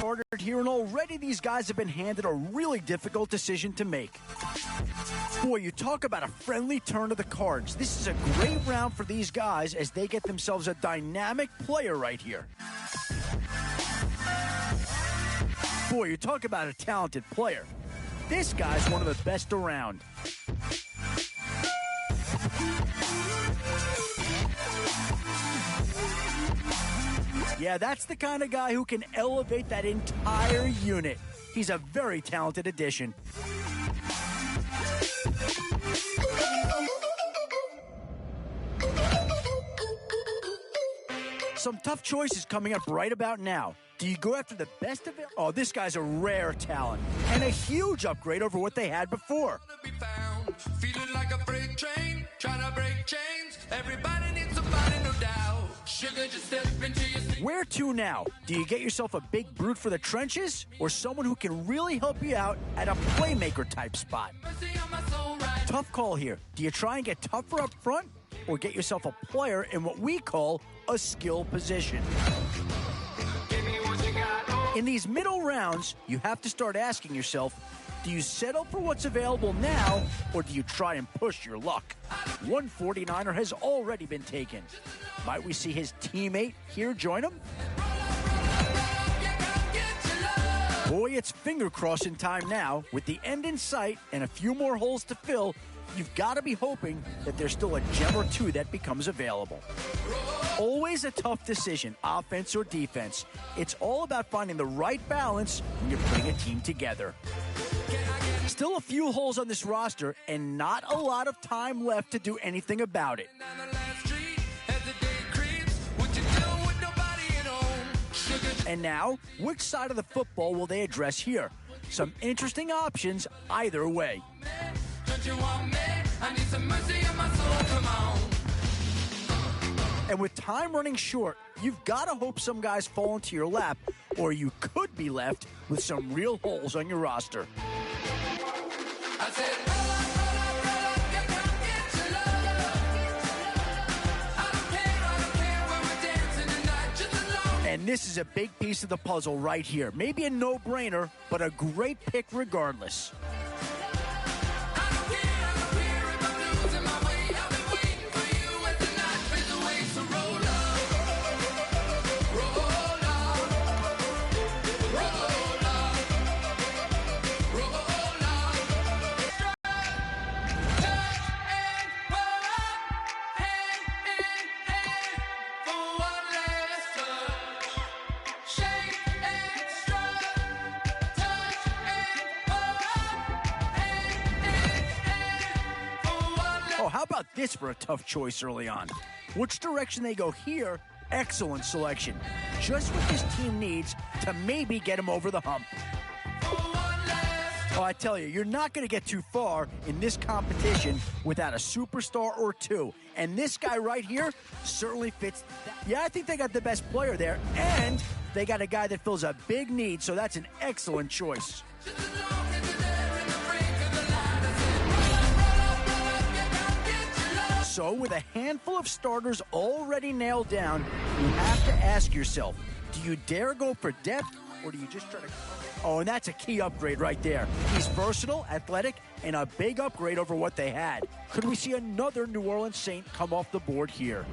Ordered here, and already these guys have been handed a really difficult decision to make. Boy, you talk about a friendly turn of the cards. This is a great round for these guys as they get themselves a dynamic player right here. Boy, you talk about a talented player. This guy's one of the best around. Yeah, that's the kind of guy who can elevate that entire unit. He's a very talented addition. Some tough choices coming up right about now. Do you go after the best of it? Oh, this guy's a rare talent and a huge upgrade over what they had before. Feeling like a freight train, trying to break chains. Everybody needs somebody, no doubt. Sugar, just step into your... Where to now? Do you get yourself a big brute for the trenches or someone who can really help you out at a playmaker type spot? Tough call here. Do you try and get tougher up front or get yourself a player in what we call a skill position? In these middle rounds, you have to start asking yourself, do you settle for what's available now, or do you try and push your luck? One 49er has already been taken. Might we see his teammate here join him? Boy, it's finger crossing time now. With the end in sight and a few more holes to fill, you've got to be hoping that there's still a gem or two that becomes available. Always a tough decision, offense or defense. It's all about finding the right balance when you're putting a team together. Still a few holes on this roster and not a lot of time left to do anything about it. And now, which side of the football will they address here? Some interesting options either way. And with time running short, you've got to hope some guys fall into your lap, or you could be left with some real holes on your roster. And this is a big piece of the puzzle right here. Maybe a no-brainer, but a great pick regardless. How about this for a tough choice early on? Which direction they go here, excellent selection. Just what this team needs to maybe get them over the hump. Oh, I tell you, you're not going to get too far in this competition without a superstar or two. And this guy right here certainly fits that. Yeah, I think they got the best player there, and they got a guy that fills a big need, so that's an excellent choice. So, with a handful of starters already nailed down, you have to ask yourself, do you dare go for depth, or do you just try to... Oh, and that's a key upgrade right there. He's versatile, athletic, and a big upgrade over what they had. Could we see another New Orleans Saint come off the board here?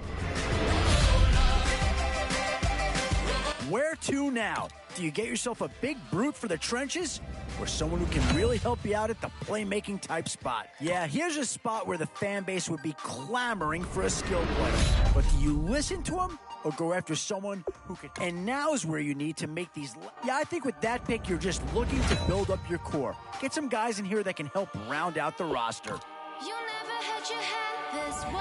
Where to now? Do you get yourself a big brute for the trenches or someone who can really help you out at the playmaking type spot? Yeah, here's a spot where the fan base would be clamoring for a skill player. But do you listen to them or go after someone who can? And now is where you need to make these. Yeah, I think with that pick, you're just looking to build up your core. Get some guys in here that can help round out the roster. You never had your head this way.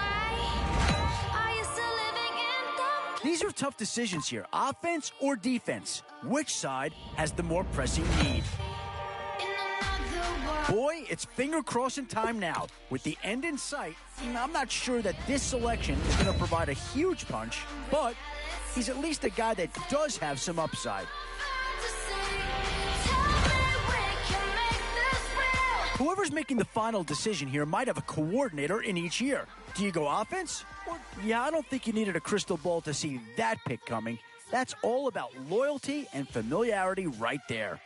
These are tough decisions here, offense or defense. Which side has the more pressing need? Boy, it's finger-crossing time now. With the end in sight, I'm not sure that this selection is going to provide a huge punch, but he's at least a guy that does have some upside. Whoever's making the final decision here might have a coordinator in each year. Do you go offense? Or, yeah, I don't think you needed a crystal ball to see that pick coming. That's all about loyalty and familiarity right there.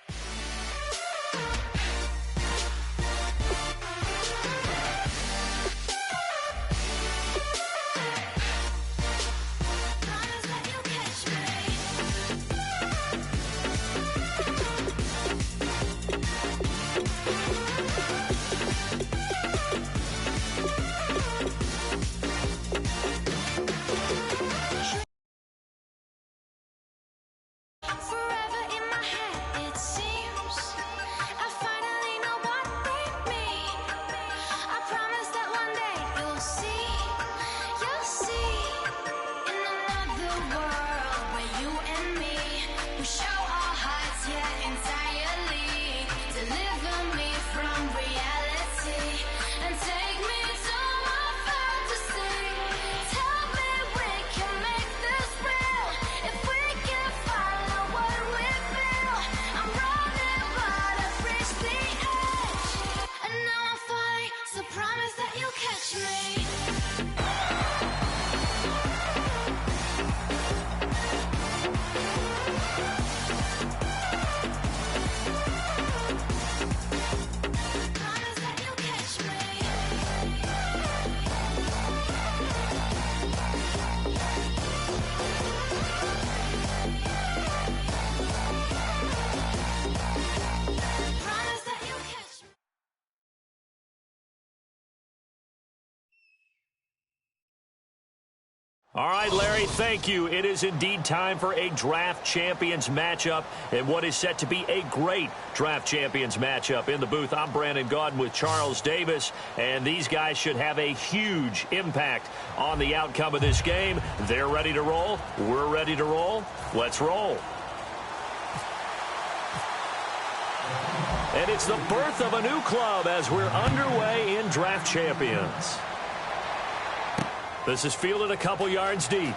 All right, Larry, thank you. It is indeed time for a Draft Champions matchup and what is set to be a great Draft Champions matchup. In the booth, I'm Brandon Gaudin with Charles Davis, and these guys should have a huge impact on the outcome of this game. They're ready to roll. We're ready to roll. Let's roll. And it's the birth of a new club as we're underway in Draft Champions. This is fielded a couple yards deep.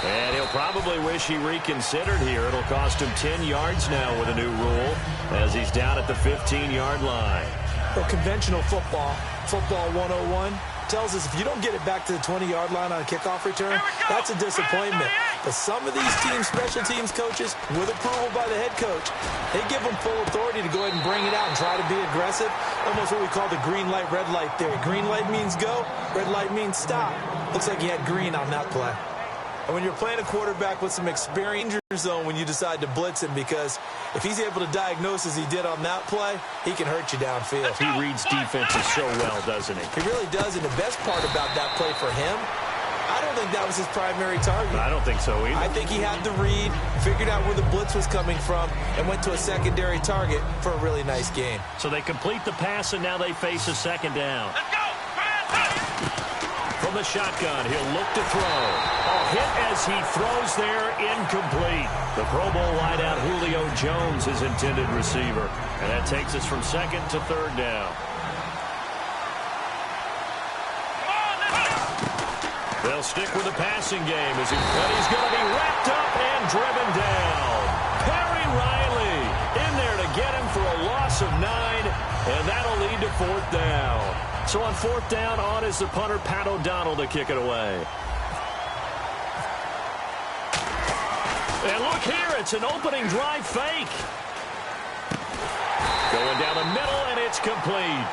And he'll probably wish he reconsidered here. It'll cost him 10 yards now with a new rule as he's down at the 15-yard line. Well, conventional football 101, tells us if you don't get it back to the 20-yard line on a kickoff return, that's a disappointment. But some of these teams, special teams coaches, with approval by the head coach, they give them full authority to go ahead and bring it out and try to be aggressive. Almost what we call the green light, red light theory. Green light means go, red light means stop. Looks like he had green on that play. And when you're playing a quarterback with some experience in your zone when you decide to blitz him, because if he's able to diagnose as he did on that play, he can hurt you downfield. He reads defenses so well, doesn't he? He really does, and the best part about that play for him, I don't think that was his primary target. I don't think so either. I think he had the read, figured out where the blitz was coming from, and went to a secondary target for a really nice game. So they complete the pass, and now they face a second down. Let's go! From the shotgun, he'll look to throw. A hit as he throws there, incomplete. The Pro Bowl wideout Julio Jones, his intended receiver. And that takes us from second to third down. They'll stick with the passing game as he's going to be wrapped up and driven down. Perry Riley in there to get him for a loss of 9, and that'll lead to fourth down. So on fourth down, on is the punter, Pat O'Donnell, to kick it away. And look here, it's an opening drive fake. Going down the middle, and it's complete.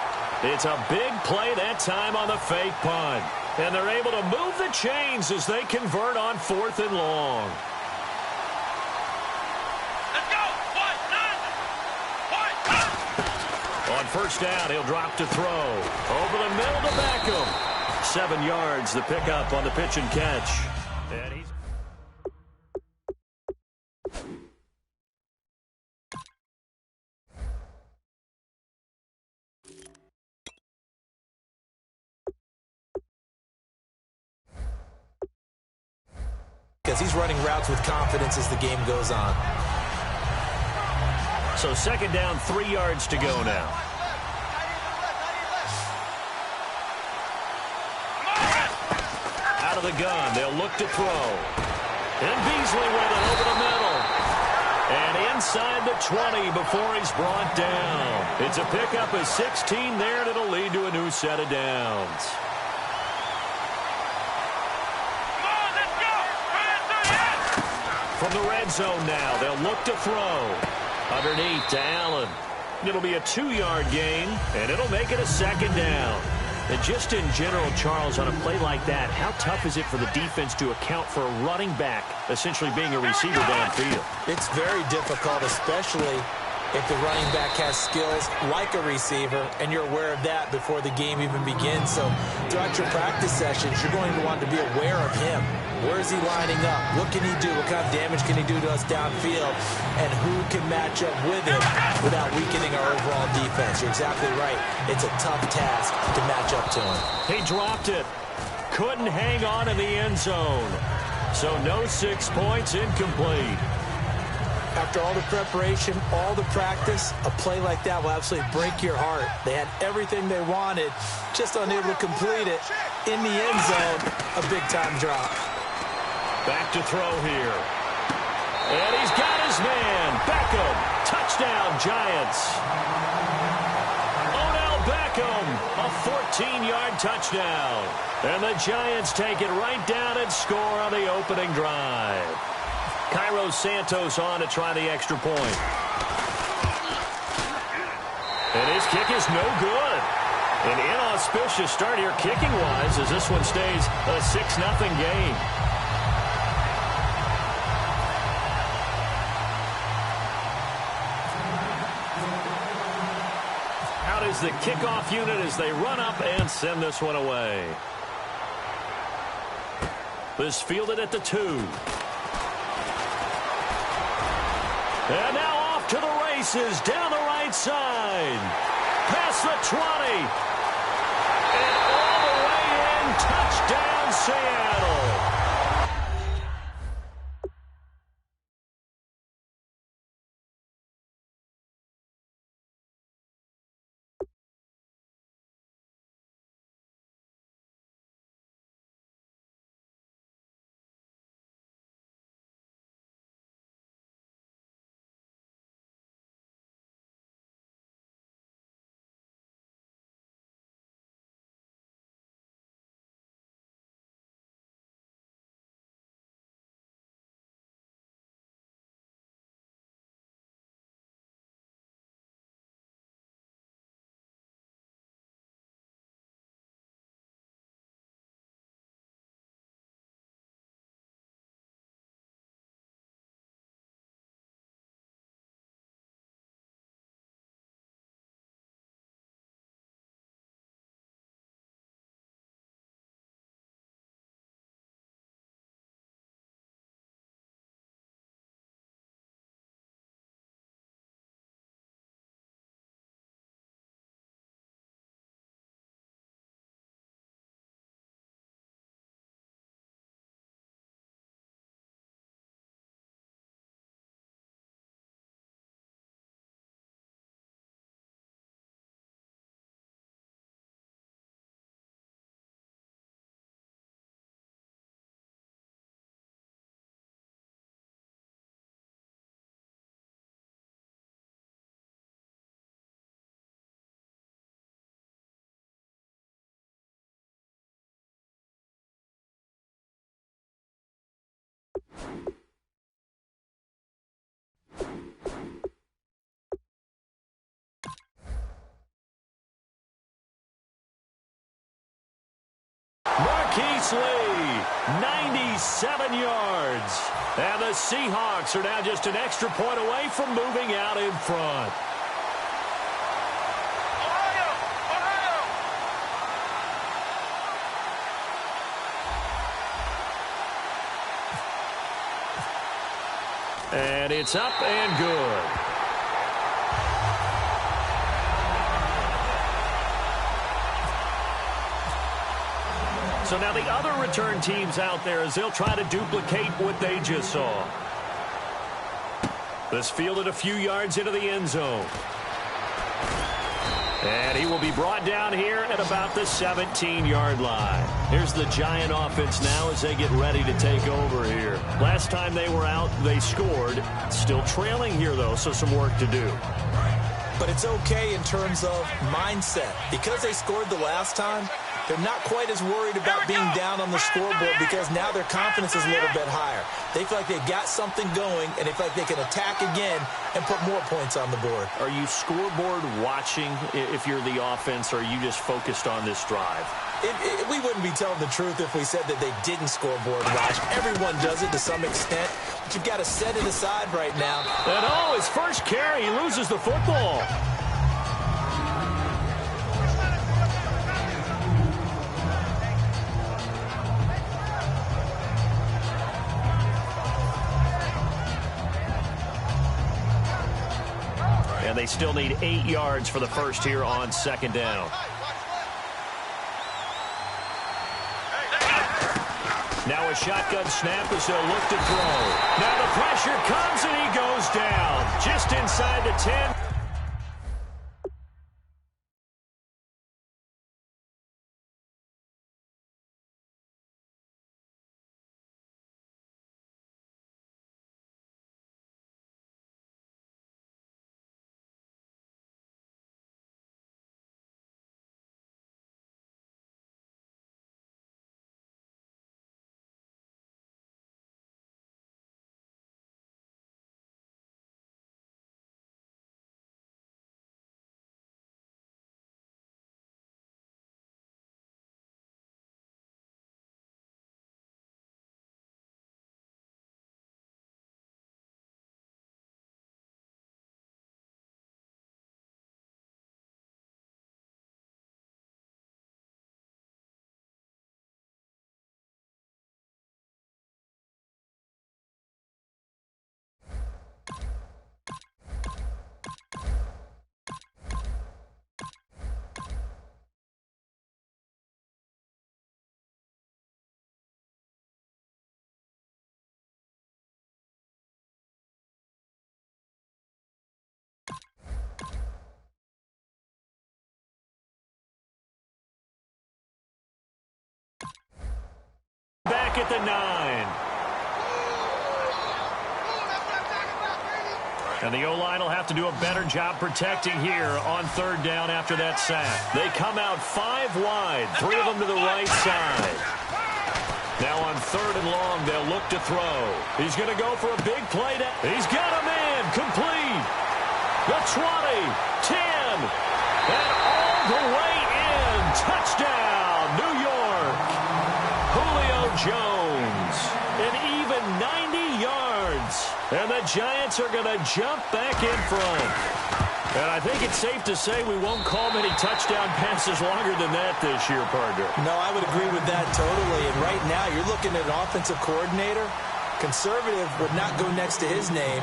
It's a big play that time on the fake punt. And they're able to move the chains as they convert on fourth and long. Let's go! On first down, he'll drop to throw. Over the middle to Beckham. 7 yards, the pickup on the pitch and catch. And he's... Because he's running routes with confidence as the game goes on. So second down, 3 yards to go now. Out of the gun, they'll look to throw. And Beasley with it over the middle. And inside the 20 before he's brought down. It's a pickup of 16 there, and it'll lead to a new set of downs. From the red zone now, they'll look to throw. Underneath to Allen. It'll be a 2-yard gain, and it'll make it a second down. And just in general, Charles, on a play like that, how tough is it for the defense to account for a running back essentially being a receiver downfield? It's very difficult, especially if the running back has skills like a receiver, and you're aware of that before the game even begins. So throughout your practice sessions, you're going to want to be aware of him. Where is he lining up? What can he do? What kind of damage can he do to us downfield? And who can match up with him without weakening our overall defense? You're exactly right. It's a tough task to match up to him. He dropped it. Couldn't hang on in the end zone. So no 6 points, incomplete. After all the preparation, all the practice, a play like that will absolutely break your heart. They had everything they wanted, just unable to complete it. In the end zone, a big-time drop. Back to throw here. And he's got his man. Beckham. Touchdown, Giants. Odell Beckham. A 14-yard touchdown. And the Giants take it right down and score on the opening drive. Cairo Santos on to try the extra point. And his kick is no good. An inauspicious start here kicking-wise as this one stays a 6-0 game. Out is the kickoff unit as they run up and send this one away. This fielded at the 2. And now off to the races down the right side. Past the 20. And all the way in. Touchdown, Seattle. Marquise Lee, 97 yards. And the Seahawks are now just an extra point away from moving out in front. And it's up and good. So now the other return teams out there as they'll try to duplicate what they just saw. This fielded a few yards into the end zone. And he will be brought down here at about the 17-yard line. Here's the Giant offense now as they get ready to take over here. Last time they were out, they scored. Still trailing here, though, so some work to do. But it's okay in terms of mindset. Because they scored the last time, they're not quite as worried about being down on the scoreboard because now their confidence is a little bit higher. They feel like they've got something going, and they feel like they can attack again and put more points on the board. Are you scoreboard watching if you're the offense, or are you just focused on this drive? We wouldn't be telling the truth if we said that they didn't scoreboard watch. Everyone does it to some extent, but you've got to set it aside right now. And his first carry, he loses the football. And they still need 8 yards for the first here on second down. Now a shotgun snap as they'll look to throw. Now the pressure comes and he goes down just inside the 10. Back at the 9. And the O-line will have to do a better job protecting here on third down after that sack. They come out 5 wide, 3 of them to the right side. Now on third and long, they'll look to throw. He's going to go for a big play. He's got him in, complete. The 20, 10, and all the way in. Touchdown, New York. Julio Jones, an even 90 yards. And the Giants are going to jump back in front. And I think it's safe to say we won't call many touchdown passes longer than that this year, partner. No, I would agree with that totally. And right now, you're looking at an offensive coordinator. Conservative would not go next to his name.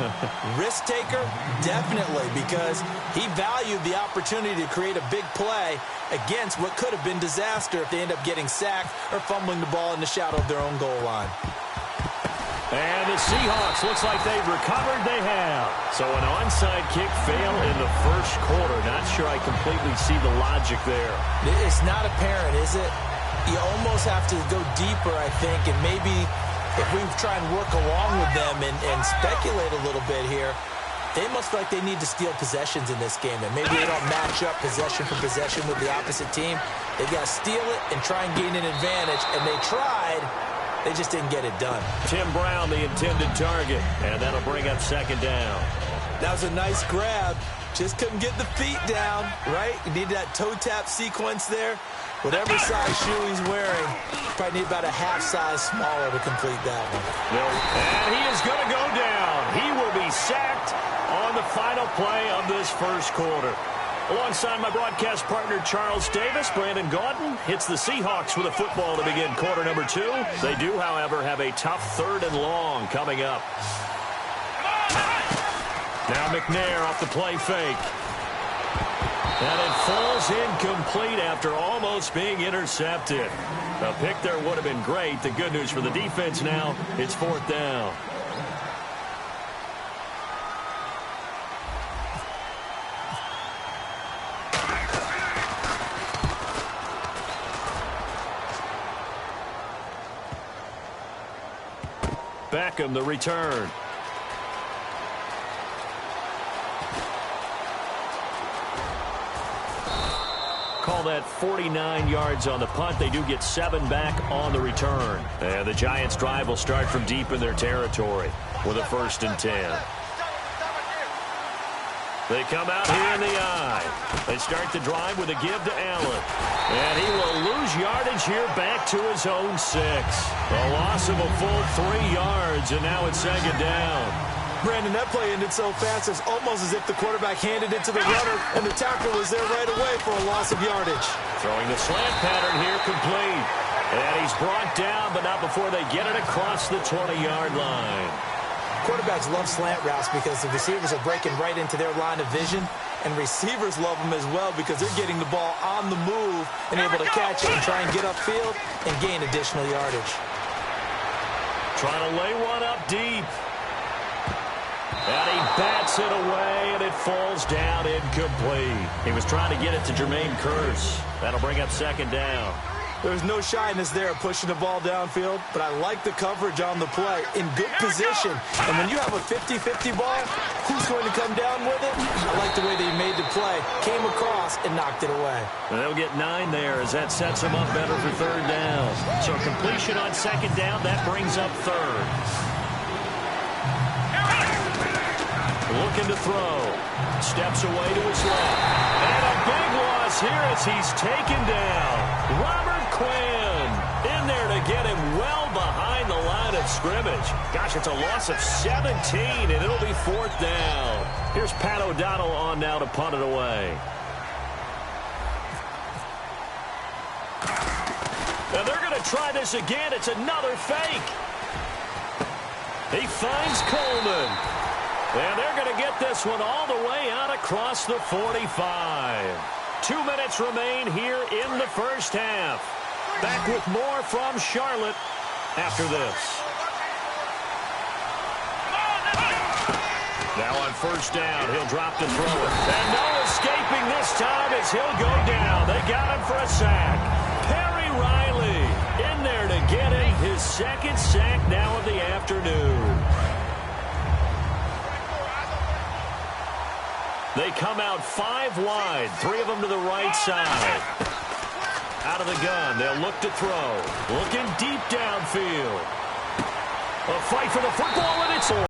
Risk taker, definitely, because he valued the opportunity to create a big play against what could have been disaster if they end up getting sacked or fumbling the ball in the shadow of their own goal line. And the Seahawks, looks like they've recovered. They have. So an onside kick fail in the first quarter. Not sure I completely see the logic there. It's not apparent, is it? You almost have to go deeper, I think, and maybe if we try and work along with them and speculate a little bit here, they must feel like they need to steal possessions in this game. And maybe they don't match up possession for possession with the opposite team. They've got to steal it and try and gain an advantage. And they tried. They just didn't get it done. Tim Brown, the intended target. And that'll bring up second down. That was a nice grab. Just couldn't get the feet down, right? You need that toe tap sequence there. Whatever size shoe he's wearing, probably need about a half size smaller to complete that one. And he is going to go down. He will be sacked on the final play of this first quarter. Alongside my broadcast partner, Charles Davis, Brandon Gaudin hits the Seahawks with a football to begin quarter number 2. They do, however, have a tough third and long coming up. Now McNair off the play fake. And it falls incomplete after almost being intercepted. A pick there would have been great. The good news for the defense now, it's fourth down. Beckham, the return. Call that 49 yards on the punt. They do get 7 back on the return. And the Giants' drive will start from deep in their territory with a 1st and 10. They come out here in the eye. They start the drive with a give to Allen. And he will lose yardage here back to his own 6. A loss of a full 3 yards, and now it's 2nd down. Brandon, that play ended so fast, it's almost as if the quarterback handed it to the runner, and the tackle was there right away for a loss of yardage. Throwing the slant pattern here, complete. And he's brought down, but not before they get it across the 20-yard line. Quarterbacks love slant routes because the receivers are breaking right into their line of vision, and receivers love them as well because they're getting the ball on the move and able to catch it and try and get upfield and gain additional yardage. Trying to lay one up deep. And he bats it away, and it falls down incomplete. He was trying to get it to Jermaine Kearse. That'll bring up 2nd down. There's no shyness there pushing the ball downfield, but I like the coverage on the play in good position. And when you have a 50-50 ball, who's going to come down with it? I like the way they made the play, came across, and knocked it away. And they'll get 9 there as that sets them up better for 3rd down. So completion on 2nd down, that brings up 3rd. Looking to throw. Steps away to his left. And a big loss here as he's taken down. Robert Quinn in there to get him well behind the line of scrimmage. Gosh, it's a loss of 17, and it'll be 4th down. Here's Pat O'Donnell on now to punt it away. Now they're going to try this again. It's another fake. He finds Coleman. And they're going to get this one all the way out across the 45. 2 minutes remain here in the 1st half. Back with more from Charlotte after this. Now on 1st down, he'll drop to throw it. And no escaping this time as he'll go down. They got him for a sack. Perry Riley in there to get him his 2nd sack now of the afternoon. They come out 5 wide, 3 of them to the right side. Out of the gun, they'll look to throw. Looking deep downfield. A fight for the football, and it's over.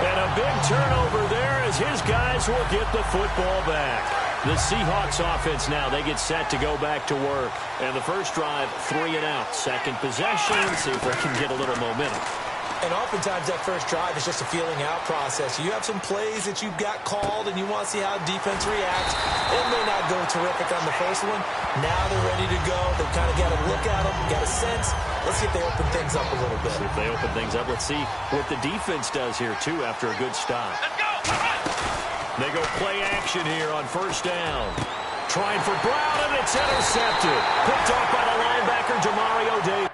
And a big turnover there as his guys will get the football back. The Seahawks offense now, they get set to go back to work. And the first drive, 3 and out. 2nd possession, see if they can get a little momentum. And oftentimes that first drive is just a feeling out process. You have some plays that you've got called and you want to see how defense reacts. It may not go terrific on the first one. Now they're ready to go. They've kind of got to look at them, got a sense. Let's see if they open things up a little bit. See if they open things up. Let's see what the defense does here, too, after a good stop. They go play action here on 1st down. Trying for Brown, and it's intercepted. Picked off by the linebacker, Demario Davis.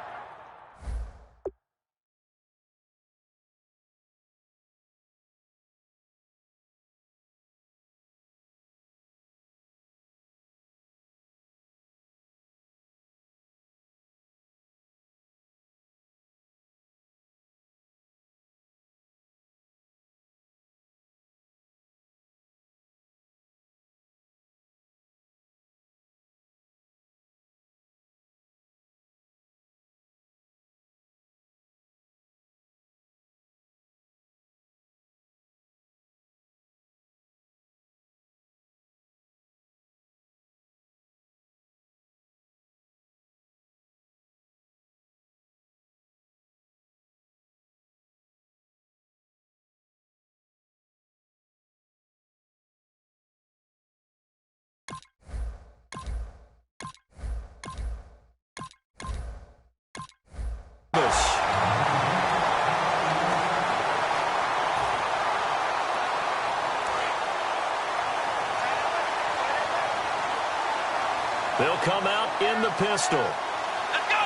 They'll come out in the pistol. Let's go.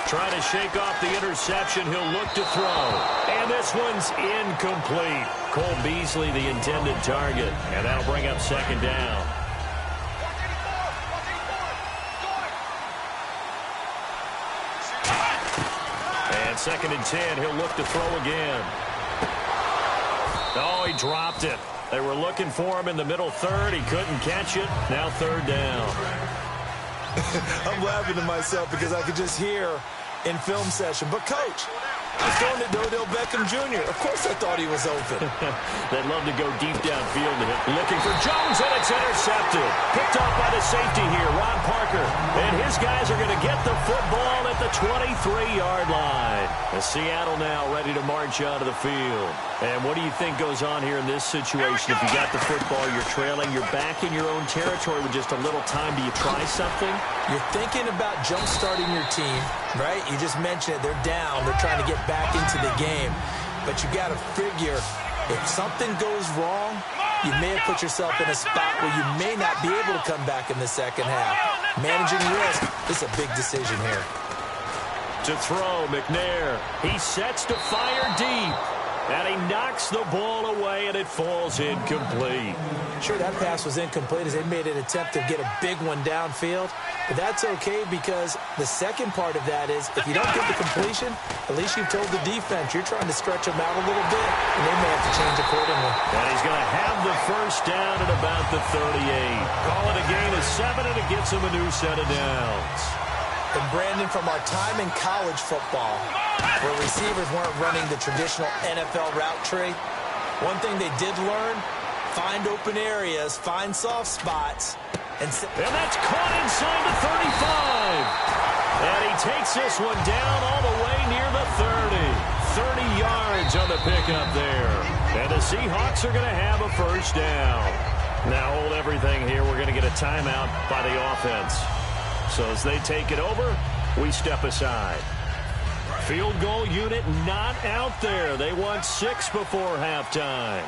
Trying to shake off the interception. He'll look to throw. And this one's incomplete. Cole Beasley, the intended target. And that'll bring up 2nd down. And On 2nd and 10, he'll look to throw again. Oh, he dropped it. They were looking for him in the middle third. He couldn't catch it. Now 3rd down. I'm laughing to myself because I could just hear in film session. But, Coach, I was throwing to Odell Beckham Jr. Of course I thought he was open. They'd love to go deep downfield to him. Looking for Jones, and it's intercepted. Picked off by the safety here, Ron Parker. And his guys are going to get the football at the 23-yard line. And Seattle now ready to march out of the field. And what do you think goes on here in this situation? If you got the football, you're trailing, you're back in your own territory with just a little time. Do you try something? You're thinking about jump-starting your team, right? You just mentioned it. They're down. They're trying to get back into the game. But you got to figure if something goes wrong, you may have put yourself in a spot where you may not be able to come back in the second half. Managing risk is a big decision here. To throw, McNair. He sets to fire deep. And he knocks the ball away, and it falls incomplete. Sure, that pass was incomplete as they made an attempt to get a big one downfield. But that's okay because the second part of that is if you don't get the completion, at least you've told the defense you're trying to stretch them out a little bit, and they may have to change accordingly. And he's going to have the first down at about the 38. Call it a gain of 7, and it gets him a new set of downs. And, Brandon, from our time in college football, where receivers weren't running the traditional NFL route tree, one thing they did learn, find open areas, find soft spots. And that's caught inside the 35. And he takes this one down all the way near the 30. 30 yards on the pickup there. And the Seahawks are going to have a first down. Now hold everything here. We're going to get a timeout by the offense. So as they take it over, we step aside. Field goal unit not out there. They want 6 before halftime.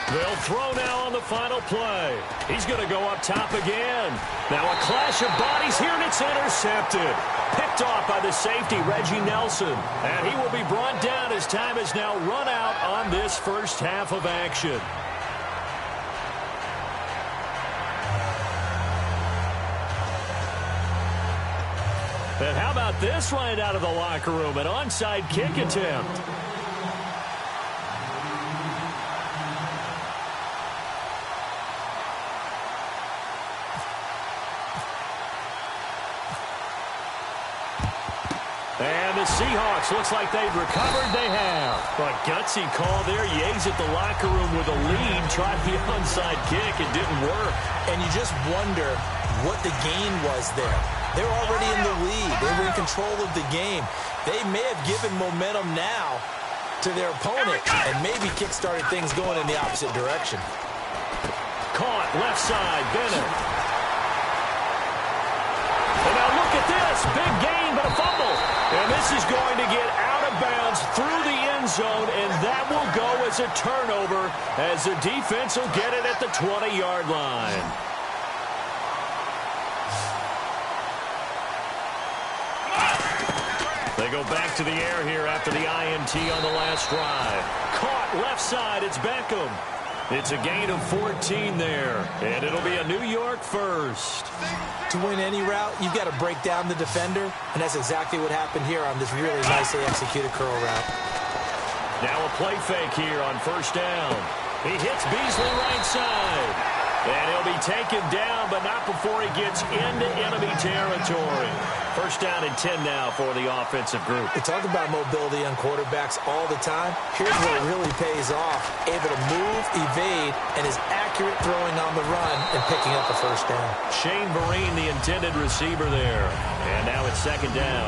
They'll throw now on the final play. He's going to go up top again. Now a clash of bodies here, and it's intercepted. Picked off by the safety, Reggie Nelson. And he will be brought down as time has now run out on this first half of action. And how about this right out of the locker room? An onside kick attempt. And the Seahawks, looks like they've recovered. They have. A gutsy call there. Yates at the locker room with a lead. Tried the onside kick. It didn't work. And you just wonder what the gain was there. They're already in the lead. They were in control of the game. They may have given momentum now to their opponent and maybe kick-started things going in the opposite direction. Caught left side, Bennett. And now look at this. Big gain, but a fumble. And this is going to get out of bounds through the end zone, and that will go as a turnover as the defense will get it at the 20-yard line. They go back to the air here after the INT on the last drive. Caught left side. It's Beckham. It's a gain of 14 there, and it'll be a New York first. To win any route, you've got to break down the defender, and that's exactly what happened here on this really nicely executed curl route. Now a play fake here on first down. He hits Beasley right side. And he'll be taken down, but not before he gets into enemy territory. First down and 10 now for the offensive group. We talk about mobility on quarterbacks all the time. Here's where it really pays off. Able to move, evade, and is accurate throwing on the run and picking up the first down. Shane Vereen, the intended receiver there. And now it's second down.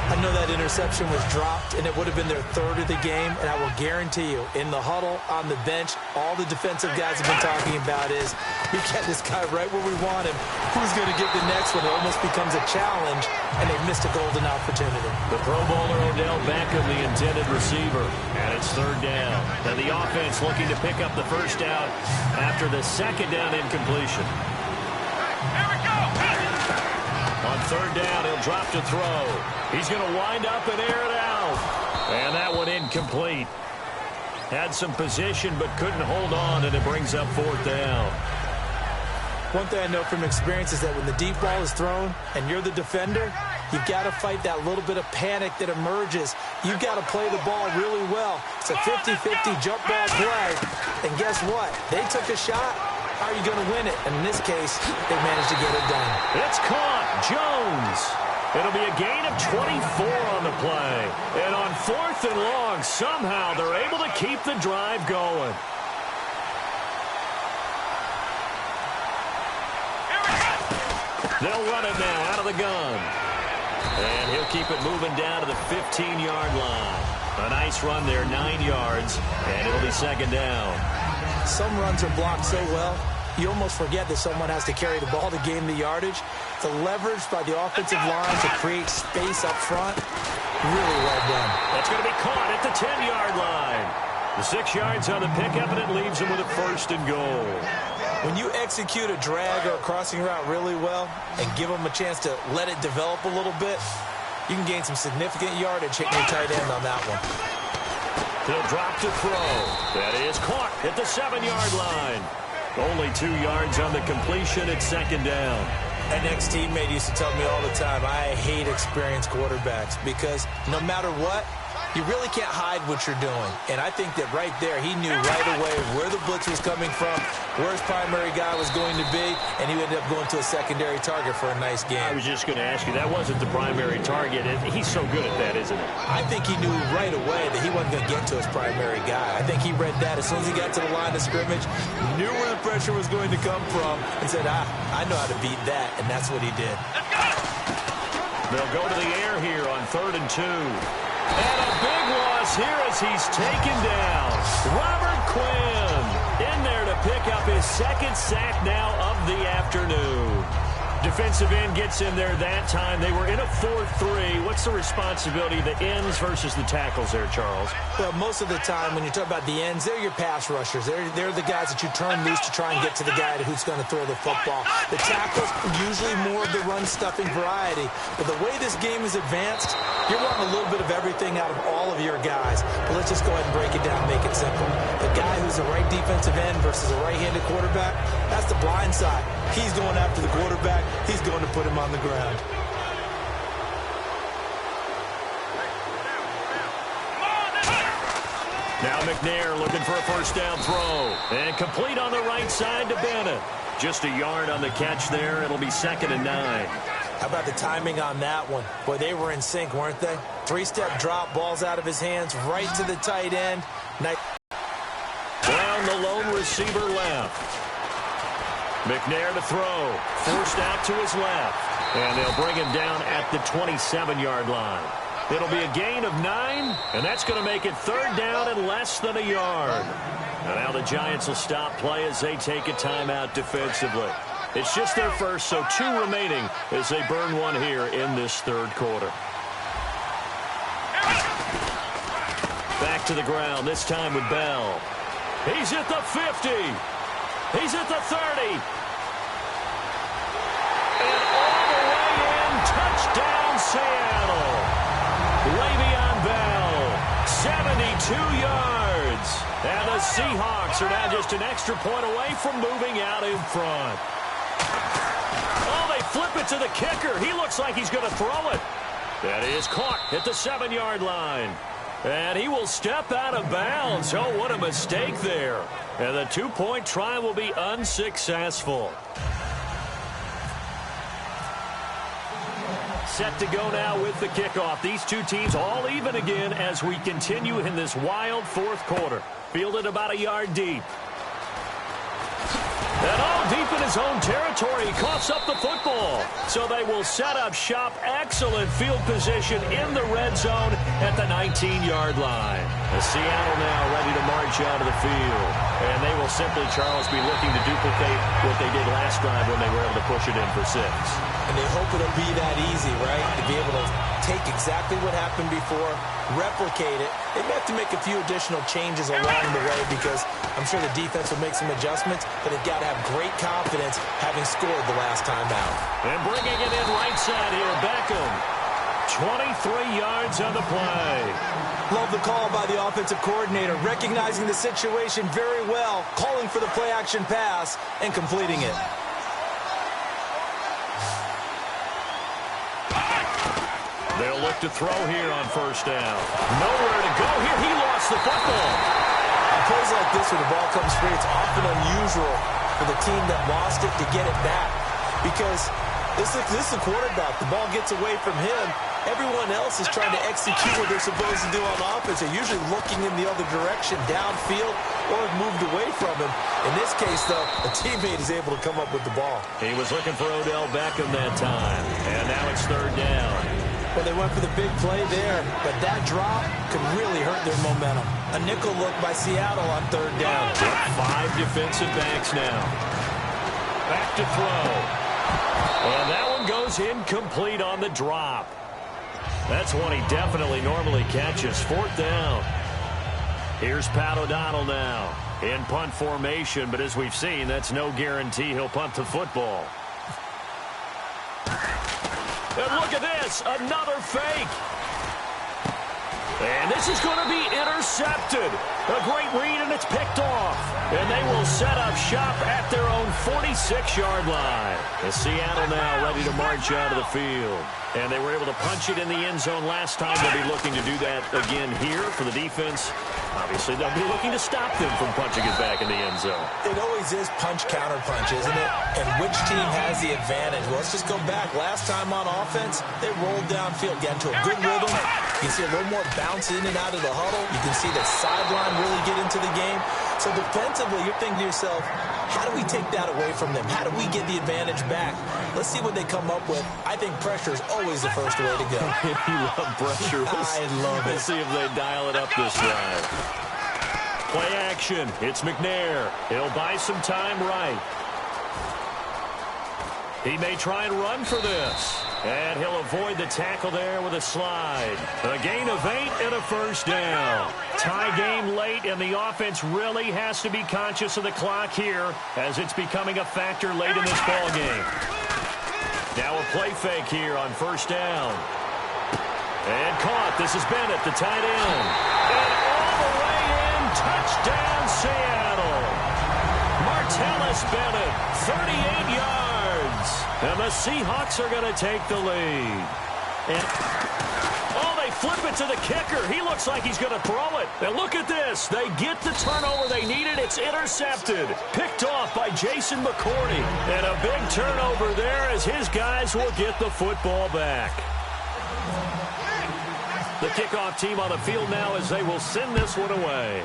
I know that interception was dropped, and it would have been their third of the game, and I will guarantee you, in the huddle, on the bench, all the defensive guys have been talking about is, we got this guy right where we want him. Who's going to get the next one? It almost becomes a challenge, and they've missed a golden opportunity. The Pro Bowler Odell Beckham, the intended receiver, and it's third down. And the offense looking to pick up the first down after the second down incompletion. Here we go! On third down, he'll drop to throw. He's going to wind up and air it out. And that one incomplete. Had some position but couldn't hold on, and it brings up fourth down. One thing I know from experience is that when the deep ball is thrown and you're the defender, you've got to fight that little bit of panic that emerges. You've got to play the ball really well. It's a 50-50 jump ball play. And guess what? They took a shot. How are you going to win it? And in this case, they managed to get it done. It's caught. Jones. It'll be a gain of 24 on the play. And on 4th and long, somehow they're able to keep the drive going. They'll run it now out of the gun. And he'll keep it moving down to the 15-yard line. A nice run there, 9 yards, and it'll be 2nd down. Some runs are blocked so well, you almost forget that someone has to carry the ball to gain the yardage. The leverage by the offensive line to create space up front, really well done. That's going to be caught at the 10-yard line. The 6 yards on the pickup, and it leaves him with a 1st and goal. When you execute a drag or a crossing route really well and give them a chance to let it develop a little bit, you can gain some significant yardage hitting your tight end on that one. He'll drop to throw. That is caught at the 7-yard line. Only 2 yards on the completion at 2nd down. An ex-teammate used to tell me all the time, I hate experienced quarterbacks because no matter what, you really can't hide what you're doing. And I think that right there, he knew right away where the blitz was coming from, where his primary guy was going to be, and he ended up going to a secondary target for a nice game. I was just going to ask you, that wasn't the primary target. He's so good at that, isn't he? I think he knew right away that he wasn't going to get to his primary guy. I think he read that as soon as he got to the line of scrimmage, knew where the pressure was going to come from, and said, I know how to beat that, and that's what he did. They'll go to the air here on 3rd and 2. And a big loss here as he's taken down. Robert Quinn in there to pick up his 2nd sack now of the afternoon. Defensive end gets in there that time. They were in a 4-3. What's the responsibility of the ends versus the tackles there, Charles? Well, most of the time when you talk about the ends, they're your pass rushers. They're the guys that you turn loose to try and get to the guy who's going to throw the football. The tackles, usually more of the run-stuffing variety. But the way this game is advanced, you're wanting a little bit of everything out of all of your guys. But let's just go ahead and break it down and make it simple. The guy who's the right defensive end versus a right-handed quarterback, that's the blind side. He's going after the quarterback. He's going to put him on the ground. Now McNair looking for a 1st down throw. And complete on the right side to Bennett. Just a yard on the catch there. It'll be 2nd and 9. How about the timing on that one? Boy, they were in sync, weren't they? 3-step drop, balls out of his hands, right to the tight end. Down the lone receiver left. McNair to throw. Forced out to his left. And they'll bring him down at the 27-yard line. It'll be a gain of 9, and that's going to make it 3rd down and less than a yard. And now the Giants will stop play as they take a timeout defensively. It's just their first, so 2 remaining as they burn one here in this 3rd quarter. Back to the ground, this time with Bell. He's at the 50. He's at the 30. And all the way in, touchdown Seattle. Le'Veon Bell, 72 yards. And the Seahawks are now just an extra point away from moving out in front. Oh, they flip it to the kicker. He looks like he's going to throw it. That is caught at the 7-yard line. And he will step out of bounds. Oh, what a mistake there. And the 2-point try will be unsuccessful. Set to go now with the kickoff. These two teams all even again as we continue in this wild 4th quarter. Fielded about a yard deep. And all deep in his own territory. He coughs up the football. So they will set up shop. Excellent field position in the red zone at the 19-yard line. Seattle now ready to march out of the field. And they will simply, Charles, be looking to duplicate what they did last drive when they were able to push it in for 6. And they hope it'll be that easy, right? To be able to take exactly what happened before, replicate it. They may have to make a few additional changes along the way because I'm sure the defense will make some adjustments, but they've got to have great confidence having scored the last time out. And bringing it in right side here, Beckham. 23 yards on the play. Love the call by the offensive coordinator, recognizing the situation very well, calling for the play-action pass and completing it. look to throw here on first down. Nowhere to go here. He lost the football. On plays like this where the ball comes free, it's often unusual for the team that lost it to get it back. Because this is a quarterback. The ball gets away from him. Everyone else is trying to execute what they're supposed to do on offense. They're usually looking in the other direction, downfield, or have moved away from him. In this case, though, a teammate is able to come up with the ball. He was looking for Odell Beckham that time. And now it's third down. Well, they went for the big play there, but that drop could really hurt their momentum. A nickel look by Seattle on third down. Yep, 5 defensive backs now. Back to throw. And that one goes incomplete on the drop. That's one he definitely normally catches. Fourth down. Here's Pat O'Donnell now in punt formation, but as we've seen, that's no guarantee he'll punt the football. And look at this, another fake. And this is going to be intercepted. A great read, and it's picked off. And they will set up shop at their own 46-yard line. And Seattle now ready to march out of the field. And they were able to punch it in the end zone last time. They'll be looking to do that again here for the defense. Obviously, they'll be looking to stop them from punching it back in the end zone. It always is punch-counter-punch, isn't it? And which team has the advantage? Well, let's just go back. Last time on offense, they rolled downfield, got into a good rhythm. You can see a little more bounce in and out of the huddle. You can see the sideline really get into the game. So defensively, you're thinking to yourself, how do we take that away from them? How do we get the advantage back? Let's see what they come up with. I think pressure is always the first way to go. You love pressure. I love it. Let's see if they dial it up this drive. Play action. It's McNair. He'll buy some time right. He may try and run for this. And he'll avoid the tackle there with a slide. A gain of 8 and a first down. Tie game late, and the offense really has to be conscious of the clock here as it's becoming a factor late in this ball game. Now a play fake here on first down. And caught. This is Bennett, the tight end. And all the way in. Touchdown, Seattle. Martellus Bennett, 38 yards. And the Seahawks are going to take the lead. And they flip it to the kicker. He looks like he's going to throw it. And look at this. They get the turnover they needed. It's intercepted. Picked off by Jason McCourty. And a big turnover there as his guys will get the football back. The kickoff team on the field now as they will send this one away.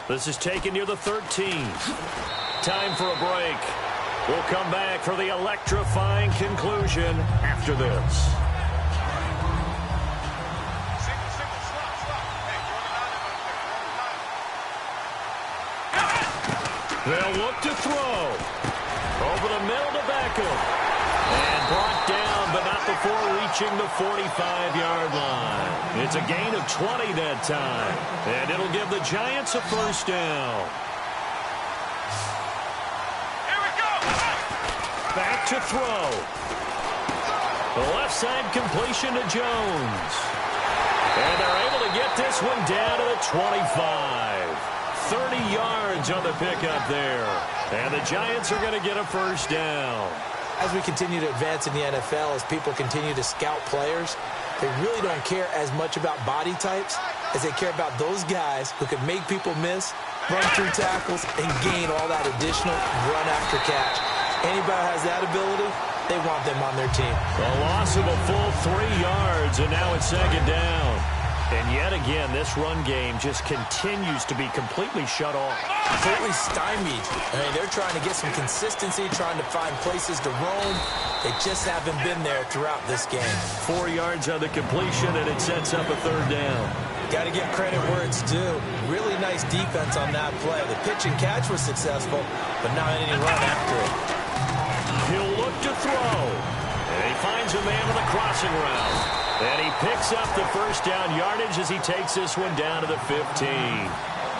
This is taken near the 13. Time for a break. We'll come back for the electrifying conclusion after this. They'll look to throw. Over the middle to Beckham. And brought down, but not before reaching the 45-yard line. It's a gain of 20 that time. And it'll give the Giants a first down. Back to throw. The left side completion to Jones. And they're able to get this one down to the 25. 30 yards on the pickup there. And the Giants are going to get a first down. As we continue to advance in the NFL, as people continue to scout players, they really don't care as much about body types as they care about those guys who can make people miss, run through tackles, and gain all that additional run after catch. Anybody has that ability, they want them on their team. A loss of a full 3 yards, and now it's second down. And yet again, this run game just continues to be completely shut off. Completely stymied. I mean, they're trying to get some consistency, trying to find places to roam. They just haven't been there throughout this game. 4 yards on the completion, and it sets up a third down. Got to give credit where it's due. Really nice defense on that play. The pitch and catch was successful, but not any run after it. He'll look to throw. And he finds a man with a crossing route. And he picks up the first down yardage as he takes this one down to the 15.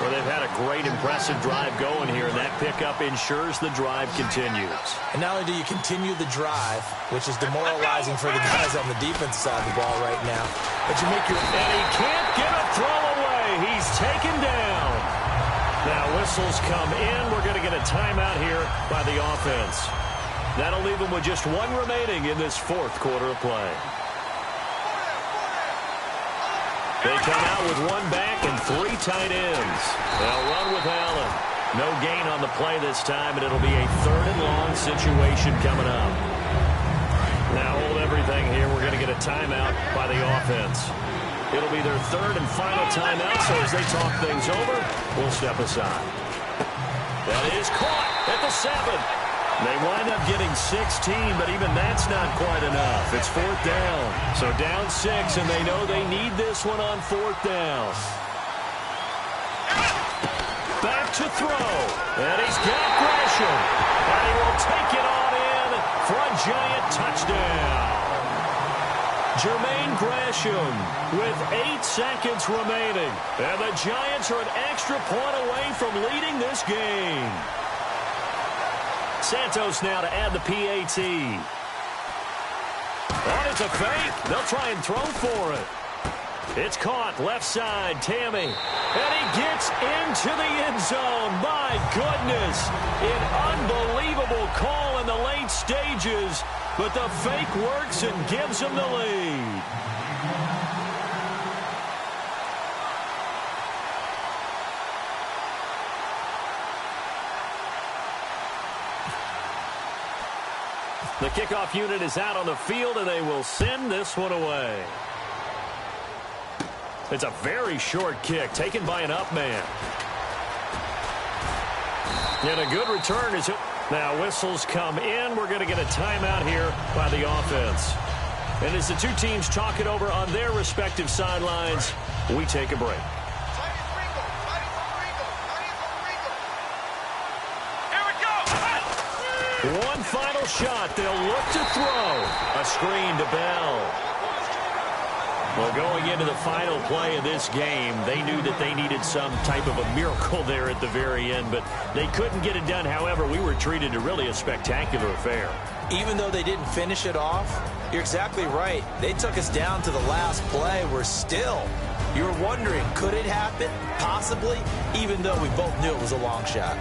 Well, they've had a great, impressive drive going here, and that pickup ensures the drive continues. And not only do you continue the drive, which is demoralizing for the guys on the defensive side of the ball right now, but you make your... And he can't get a throw away. He's taken down. Now whistles come in. We're going to get a timeout here by the offense. That'll leave them with just one remaining in this fourth quarter of play. They come out with one back and three tight ends. They'll run with Allen. No gain on the play this time, and it'll be a third and long situation coming up. Now hold everything here. We're going to get a timeout by the offense. It'll be their third and final timeout, so as they talk things over, we'll step aside. That is caught at the 7. They wind up getting 16, but even that's not quite enough. It's fourth down. So down 6, and they know they need this one on fourth down. Back to throw. And he's got Gresham. And he will take it on in for a giant touchdown. Jermaine Gresham with 8 seconds remaining. And the Giants are an extra point away from leading this game. Santos now to add the PAT. Oh, it's a fake. They'll try and throw for it. It's caught left side, Tammy. And he gets into the end zone. My goodness. An unbelievable call in the late stages. But the fake works and gives him the lead. The kickoff unit is out on the field, and they will send this one away. It's a very short kick taken by an up man. And a good return is it. Now whistles come in. We're going to get a timeout here by the offense. And as the two teams talk it over on their respective sidelines, we take a break. One final shot. They'll look to throw. A screen to Bell. Well, going into the final play of this game, they knew that they needed some type of a miracle there at the very end, but they couldn't get it done. However, we were treated to really a spectacular affair. Even though they didn't finish it off, you're exactly right. They took us down to the last play. We're still, you're wondering, could it happen? Possibly, even though we both knew it was a long shot.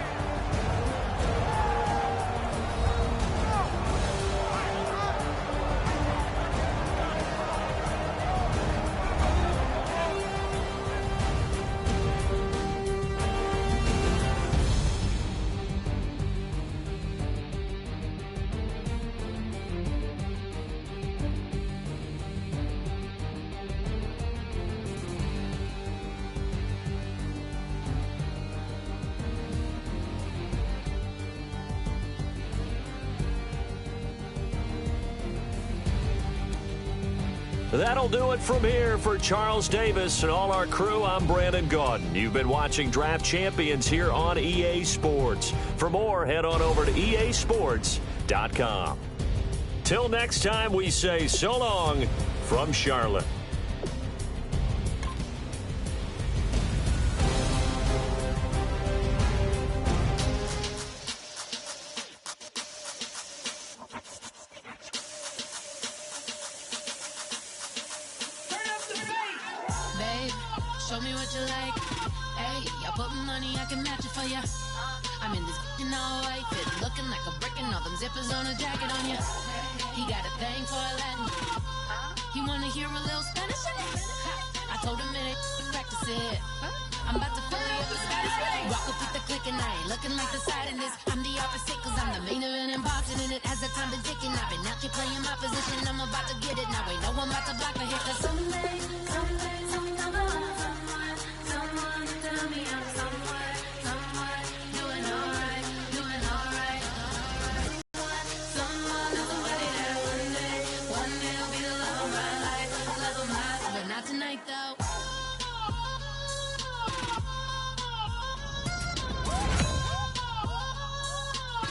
That'll do it from here for Charles Davis and all our crew. I'm Brandon Gaudin. You've been watching Draft Champions here on EA Sports. For more, head on over to easports.com. Till next time, we say so long from Charlotte. Show me what you like. Hey, I put money, I can match it for ya. I'm in this all white fit, looking like a brick and all them zippers on a jacket on ya. He got a thing for a Latin. He wanna hear a little Spanish in it. I told him it ain't practice it. I'm about to fill you up with Spanish. Walk up with the click and I ain't looking like the side in this. I'm the opposite cause I'm the main event and boxing in it. As the time been ticking, I've been out here playing my position. I'm about to get it now. Ain't no one about to block me here cause someday, someone tell me I'm somewhere, doing alright. Someone knows somebody that one day will be the love of my life, but not tonight though.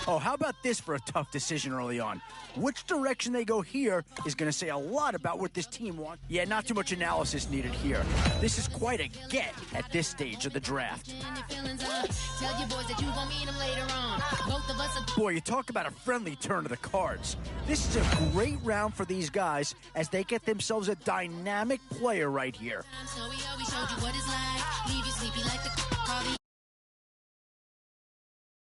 Oh, how about this for a tough decision early on? Which direction they go here is going to say a lot about what this team wants. Yeah, not too much analysis needed here. This is quite a get at this stage of the draft. Boy, you talk about a friendly turn of the cards. This is a great round for these guys as they get themselves a dynamic player right here. So we always showed you what it's like. Leave you sleepy like the call the